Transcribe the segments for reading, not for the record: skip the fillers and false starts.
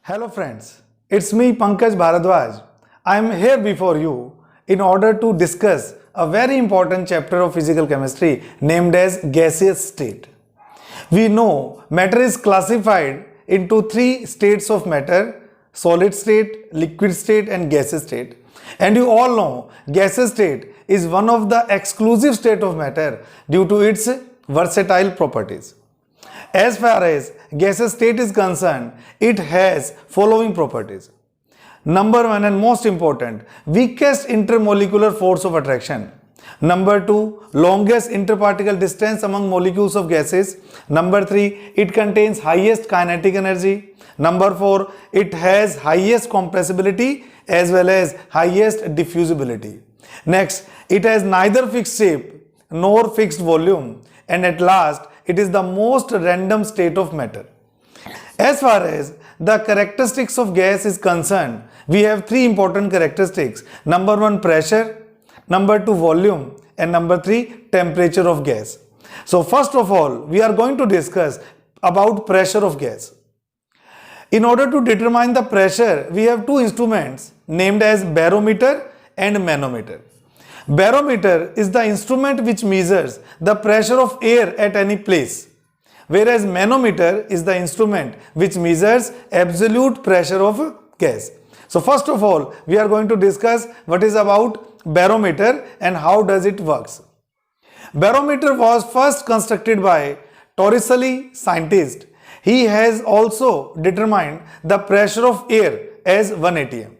Hello friends, it's me Pankaj Bharadwaj. I am here before you in order to discuss a very important chapter of physical chemistry named as gaseous state. We know matter is classified into three states of matter: solid state, liquid state and gaseous state. And you all know gaseous state is one of the exclusive state of matter due to its versatile properties. As far as gaseous state is concerned, it has following properties. Number one and most important, weakest intermolecular force of attraction. Number two, longest interparticle distance among molecules of gases. Number three, it contains highest kinetic energy. Number four, it has highest compressibility as well as highest diffusibility. Next, it has neither fixed shape nor fixed volume. And at last, it is the most random state of matter. As far as the characteristics of gas is concerned, we have three important characteristics. Number one, pressure. Number two, volume. And number three, temperature of gas. So first of all, we are going to discuss about pressure of gas. In order to determine the pressure, we have two instruments named as barometer and manometer. Barometer is the instrument which measures the pressure of air at any place, whereas manometer is the instrument which measures absolute pressure of gas. So first of all, we are going to discuss what is about barometer and how does it works. Barometer was first constructed by Torricelli scientist. He has also determined the pressure of air as 1 atm.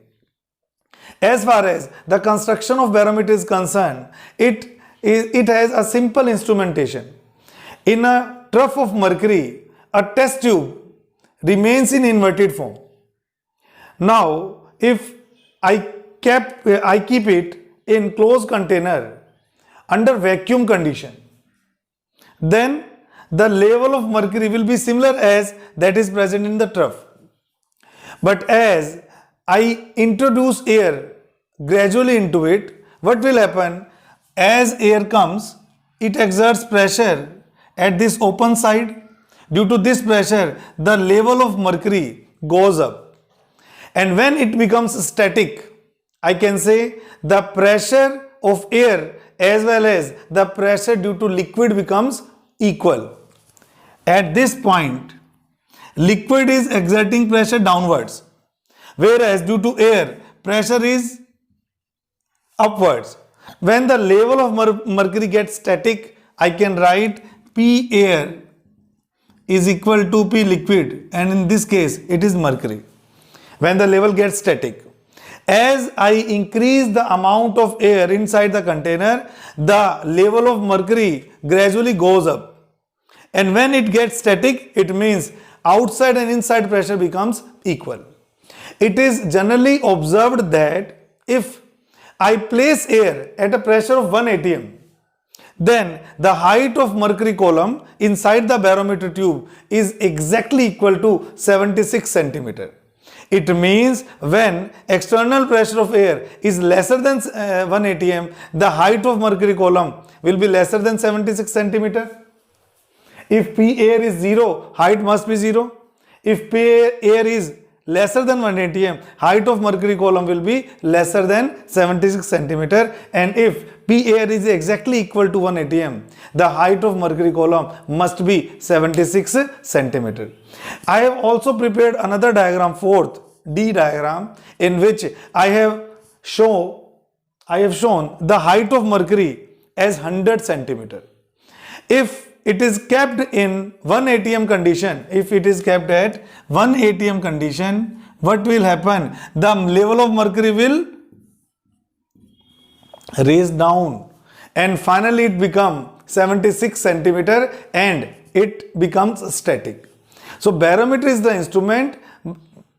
As far as the construction of barometer is concerned, it has a simple instrumentation. In a trough of mercury, a test tube remains in inverted form. Now, if I keep it in closed container under vacuum condition, then the level of mercury will be similar as that is present in the trough. But as I introduce air gradually into it, what will happen? As air comes, it exerts pressure at this open side. Due to this pressure, the level of mercury goes up. And when it becomes static, I can say the pressure of air as well as the pressure due to liquid becomes equal. At this point, liquid is exerting pressure downwards, whereas due to air, pressure is upwards. When the level of mercury gets static, I can write P air is equal to P liquid, and in this case, it is mercury. When the level gets static, as I increase the amount of air inside the container, the level of mercury gradually goes up. And when it gets static, it means outside and inside pressure becomes equal. It is generally observed that if I place air at a pressure of 1 atm, then the height of mercury column inside the barometer tube is exactly equal to 76 centimeter. It means when external pressure of air is lesser than 1 atm, the height of mercury column will be lesser than 76 centimeter. If P air is 0, height must be 0. If P air is lesser than 1 atm, height of mercury column will be lesser than 76 centimeter. And if P air is exactly equal to 1 atm, the height of mercury column must be 76 centimeter. I have also prepared another diagram, fourth D diagram, in which I have shown the height of mercury as 100 centimeter. If it is kept in 1 atm condition, if it is kept at 1 atm condition, what will happen? The level of mercury will raise down and finally it becomes 76 centimeter and it becomes static. So barometer is the instrument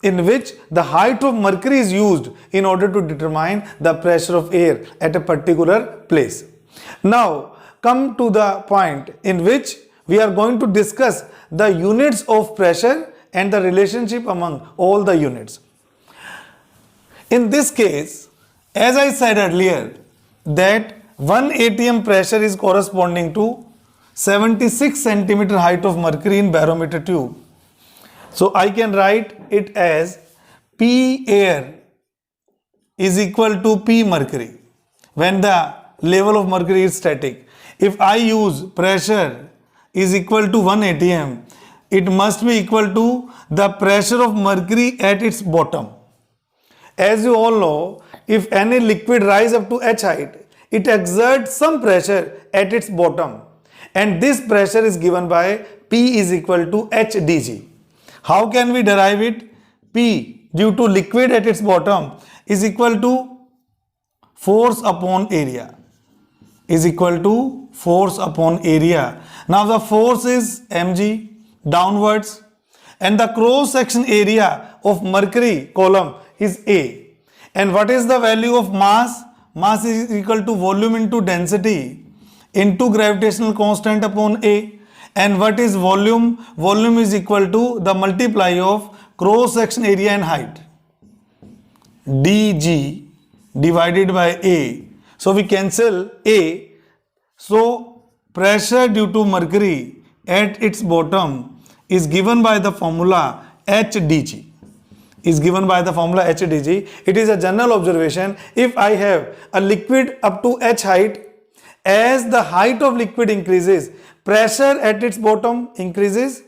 in which the height of mercury is used in order to determine the pressure of air at a particular place. Now, come to the point in which we are going to discuss the units of pressure and the relationship among all the units. In this case, as I said earlier, that 1 atm pressure is corresponding to 76 centimeter height of mercury in barometer tube. So I can write it as P air is equal to P mercury when the level of mercury is static. If I use pressure is equal to 1 atm, it must be equal to the pressure of mercury at its bottom. As you all know, if any liquid rise up to h height, it exerts some pressure at its bottom, and this pressure is given by P is equal to h dg. How can we derive it? P due to liquid at its bottom is equal to force upon area, is equal to force upon area. Now the force is mg downwards, and the cross section area of mercury column is A. And what is the value of mass? Mass is equal to volume into density into gravitational constant upon A. And what is volume? Volume is equal to the multiply of cross section area and height, dg divided by A. So we cancel A. So pressure due to mercury at its bottom is given by the formula HdG. Is given by the formula HdG. It is a general observation. If I have a liquid up to h height, as the height of liquid increases, pressure at its bottom increases,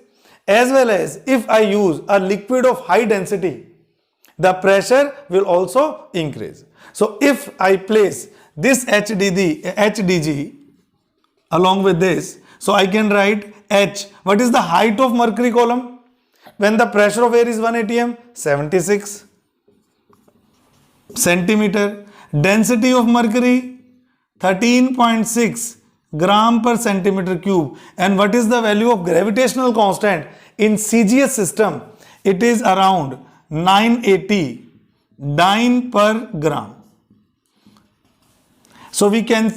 as well as if I use a liquid of high density, the pressure will also increase. So if I place this HdG along with this, so I can write H. What is the height of mercury column when the pressure of air is 1 atm? 76 centimeter. Density of mercury 13.6 gram per centimeter cube. And what is the value of gravitational constant in CGS system? It is around 980 dyne per gram. So we can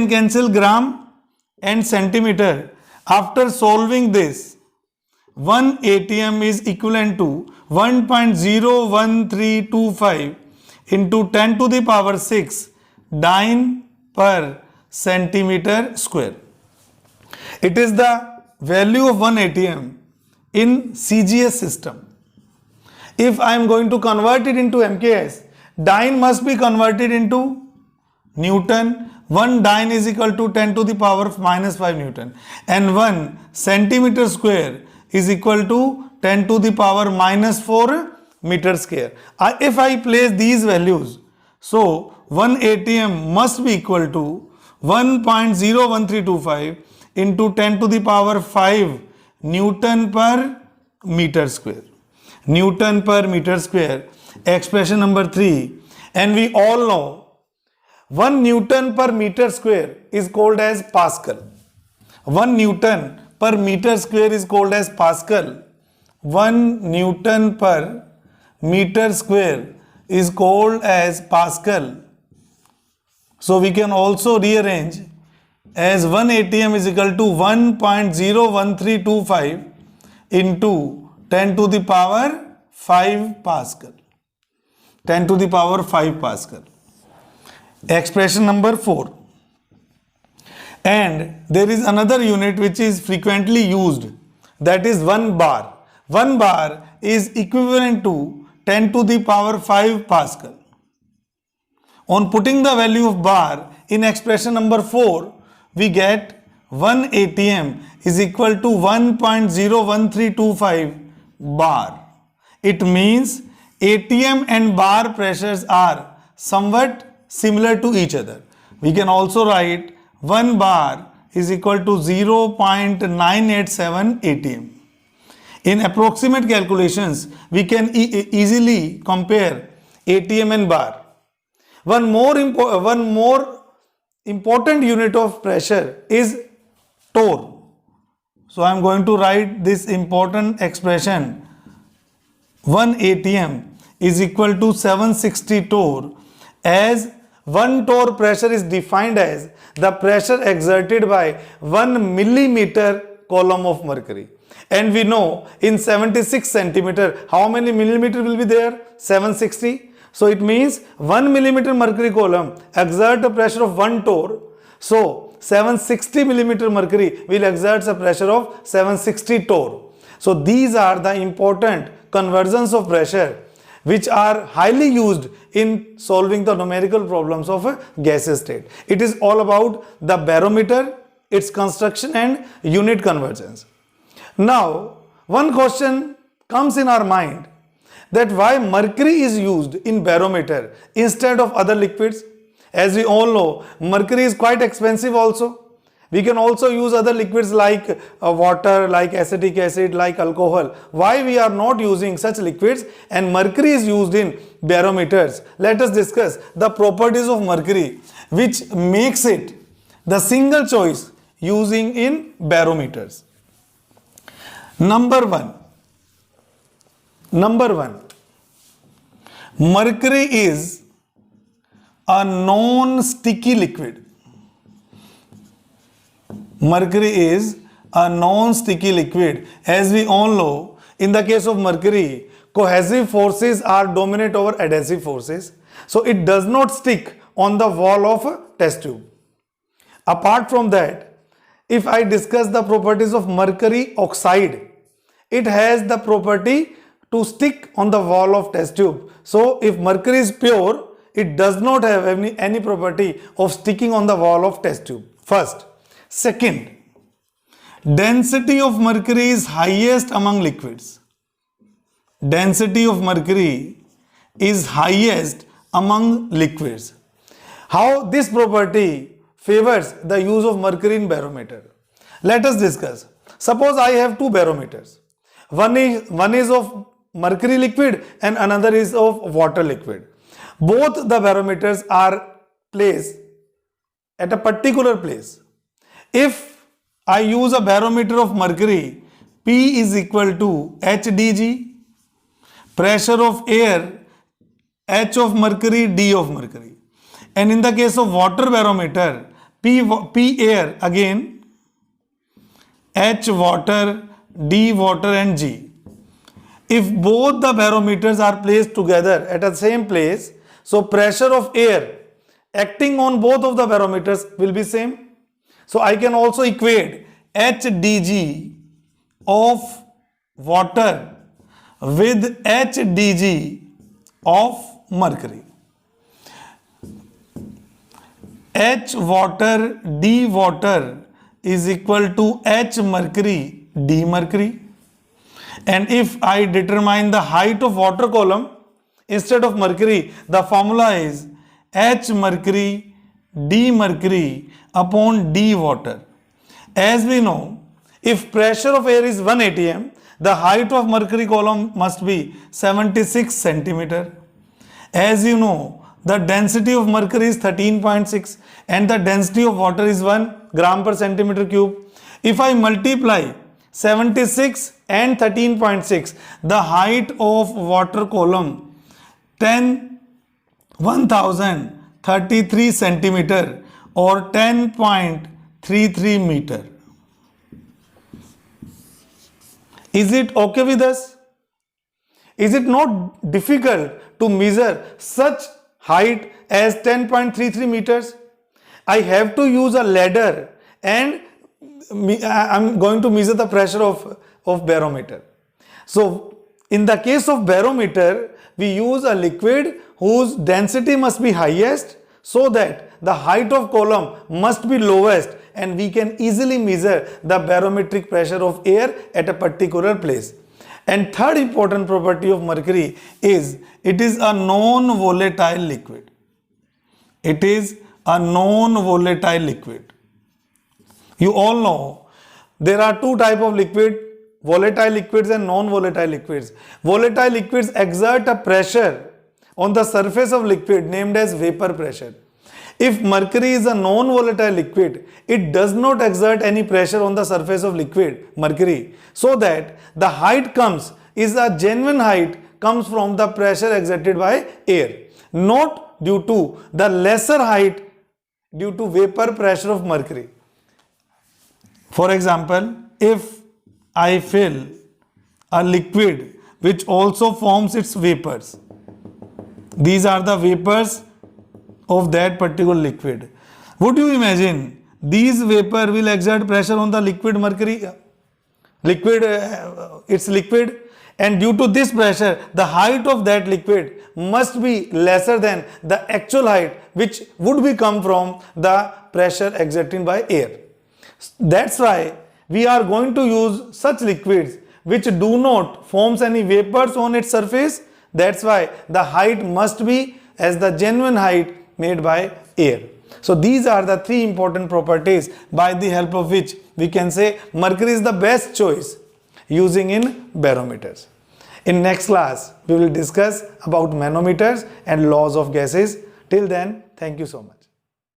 cancel gram and centimeter. After solving this, 1 atm is equivalent to 1.01325 into 10 to the power 6 dyne per centimeter square. It is the value of 1 atm in CGS system. If I am going to convert it into MKS, dyne must be converted into Newton. 1 dyne is equal to 10 to the power minus 5 Newton, and 1 centimeter square is equal to 10 to the power minus 4 meter square. If I place these values, so 1 atm must be equal to 1.01325 into 10 to the power 5 Newton per meter square. Newton per meter square, expression number 3. And we all know 1 Newton per meter square is called as Pascal. 1 Newton per meter square is called as Pascal. 1 Newton per meter square is called as Pascal. So we can also rearrange as 1 atm is equal to 1.01325 into 10 to the power 5 Pascal. 10 to the power 5 Pascal. Expression number 4. And there is another unit which is frequently used, that is 1 bar. 1 bar is equivalent to 10 to the power 5 Pascal. On putting the value of bar in expression number 4, we get 1 atm is equal to 1.01325 bar. It means atm and bar pressures are somewhat similar to each other. We can also write 1 bar is equal to 0.987 atm. In approximate calculations, we can easily compare atm and bar. One more important unit of pressure is torr. So I am going to write this important expression. 1 atm is equal to 760 torr, as 1 torr pressure is defined as the pressure exerted by 1 millimeter column of mercury. And we know in 76 centimeter, how many millimeter will be there? 760. So it means 1 millimeter mercury column exert a pressure of 1 torr. So 760 millimeter mercury will exert a pressure of 760 torr. So these are the important conversions of pressure which are highly used in solving the numerical problems of a gaseous state. It is all about the barometer, its construction and unit conversions. Now, one question comes in our mind that why mercury is used in barometer instead of other liquids. As we all know, mercury is quite expensive also. We can also use other liquids like water, like acetic acid, like alcohol. Why we are not using such liquids and mercury is used in barometers? Let us discuss the properties of mercury which makes it the single choice using in barometers. Number one, mercury is a non-sticky liquid. Mercury is a non-sticky liquid. As we all know, in the case of mercury, cohesive forces are dominant over adhesive forces. So it does not stick on the wall of a test tube. Apart from that, if I discuss the properties of mercury oxide, it has the property to stick on the wall of test tube. So if mercury is pure, it does not have any property of sticking on the wall of test tube. First. Second, density of mercury is highest among liquids. Density of mercury is highest among liquids. How this property favors the use of mercury in barometer? Let us discuss. Suppose I have two barometers. One is of mercury liquid and another is of water liquid. Both the barometers are placed at a particular place. If I use a barometer of mercury, P is equal to HdG, pressure of air, H of mercury, D of mercury. And in the case of water barometer, P air again, H water, D water and G. If both the barometers are placed together at the same place, so pressure of air acting on both of the barometers will be same. So I can also equate HdG of water with HdG of mercury. H water D water is equal to H mercury D mercury. And if I determine the height of water column instead of mercury, the formula is H mercury D mercury upon D water. As we know, if pressure of air is 1 atm, the height of mercury column must be 76 centimeter. As you know, the density of mercury is 13.6 and the density of water is 1 gram per centimeter cube. If I multiply 76 and 13.6, the height of water column 1033 centimeter or 10.33 meter. Is it okay with us? Is it not difficult to measure such height as 10.33 meters? I have to use a ladder and I'm going to measure the pressure of barometer. So in the case of barometer, we use a liquid whose density must be highest so that the height of column must be lowest and we can easily measure the barometric pressure of air at a particular place. And third important property of mercury is it is a non-volatile liquid. It is a non-volatile liquid. You all know there are two types of liquid, volatile liquids and non-volatile liquids. Volatile liquids exert a pressure on the surface of liquid named as vapor pressure. If mercury is a non-volatile liquid, it does not exert any pressure on the surface of liquid, mercury, so that the height is a genuine height comes from the pressure exerted by air, not due to the lesser height due to vapor pressure of mercury. For example, if I fill a liquid which also forms its vapors, these are the vapors of that particular liquid. Would you imagine these vapor will exert pressure on the liquid mercury? liquid, it's liquid, and due to this pressure the height of that liquid must be lesser than the actual height which would be come from the pressure exerted by air. That's why we are going to use such liquids which do not forms any vapors on its surface. That's why the height must be as the genuine height made by air. So these are the three important properties by the help of which we can say mercury is the best choice using in barometers. In next class we will discuss about manometers and laws of gases. Till then, thank you so much.